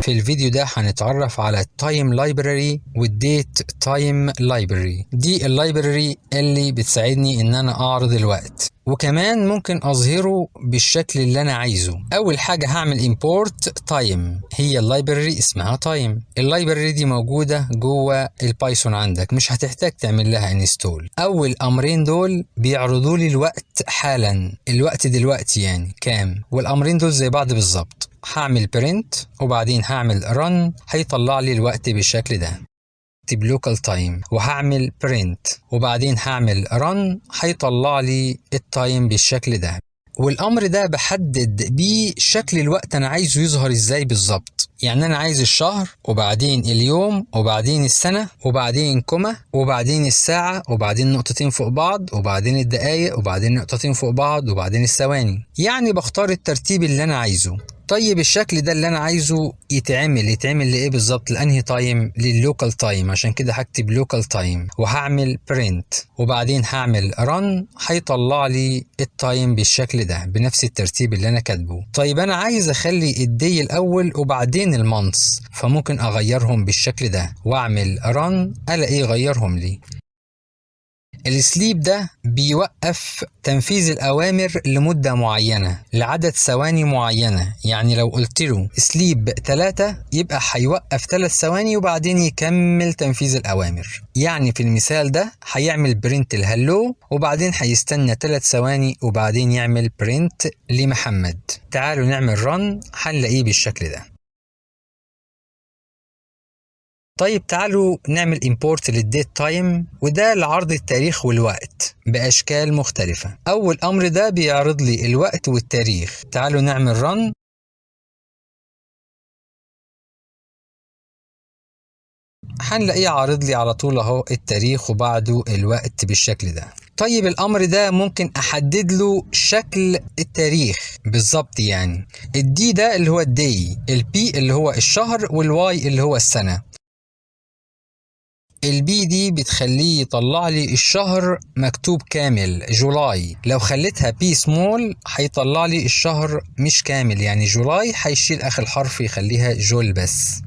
في الفيديو ده هنتعرف على التايم لايبراري والديت تايم لايبراري. دي اللايبراري اللي بتساعدني ان انا اعرض الوقت، وكمان ممكن اظهره بالشكل اللي انا عايزه. اول حاجه هعمل import time، هي اللايبراري اسمها time. اللايبراري دي موجوده جوه البايثون عندك، مش هتحتاج تعمل لها انستول. اول امرين دول بيعرضوا لي الوقت حالا، الوقت دلوقتي يعني كام، والامرين دول زي بعض بالظبط. هعمل print وبعدين هعمل run، هيطلع لي الوقت بالشكل ده. اكتب local time وهعمل print وبعدين هعمل run، هيطلع لي التايم بالشكل ده. والامر ده بحدد بيه شكل الوقت انا عايزه يظهر ازاي بالظبط. يعني انا عايز الشهر وبعدين اليوم وبعدين السنة وبعدين كوما وبعدين الساعة وبعدين نقطتين فوق بعض وبعدين الدقايق وبعدين نقطتين فوق بعض وبعدين الثواني. يعني بختار الترتيب اللي انا عايزه. طيب الشكل ده اللي انا عايزه يتعمل لايه بالظبط؟ لانهي تايم؟ لللوكال تايم. عشان كده هكتب لوكال تايم وهعمل برنت وبعدين هعمل رن، هيطلع لي التايم بالشكل ده بنفس الترتيب اللي انا كاتبه. طيب انا عايز اخلي الدي الاول وبعدين المانث، فممكن اغيرهم بالشكل ده واعمل رن الاقيه غيرهم لي. السليب ده بيوقف تنفيذ الأوامر لمدة معينة لعدد ثواني معينة. يعني لو قلت له سليب 3 يبقى هيوقف 3 ثواني وبعدين يكمل تنفيذ الأوامر. يعني في المثال ده هيعمل برنت الهلو وبعدين هيستنى 3 ثواني وبعدين يعمل برنت لمحمد. تعالوا نعمل رن، هنلاقيه بالشكل ده. طيب تعالوا نعمل import للديت تايم، وده لعرض التاريخ والوقت بأشكال مختلفة. أول أمر ده بيعرض لي الوقت والتاريخ. تعالوا نعمل run، هنلاقيه عارض لي على طول اهو التاريخ وبعده الوقت بالشكل ده. طيب الأمر ده ممكن أحدد له شكل التاريخ بالظبط. يعني الدي ده اللي هو الدي، البي اللي هو الشهر، والواي اللي هو السنة. البي دي بتخليه يطلع لي الشهر مكتوب كامل جولاي. لو خليتها بي سمول هيطلع لي الشهر مش كامل، يعني جولاي هيشيل اخر حرف يخليها جول بس.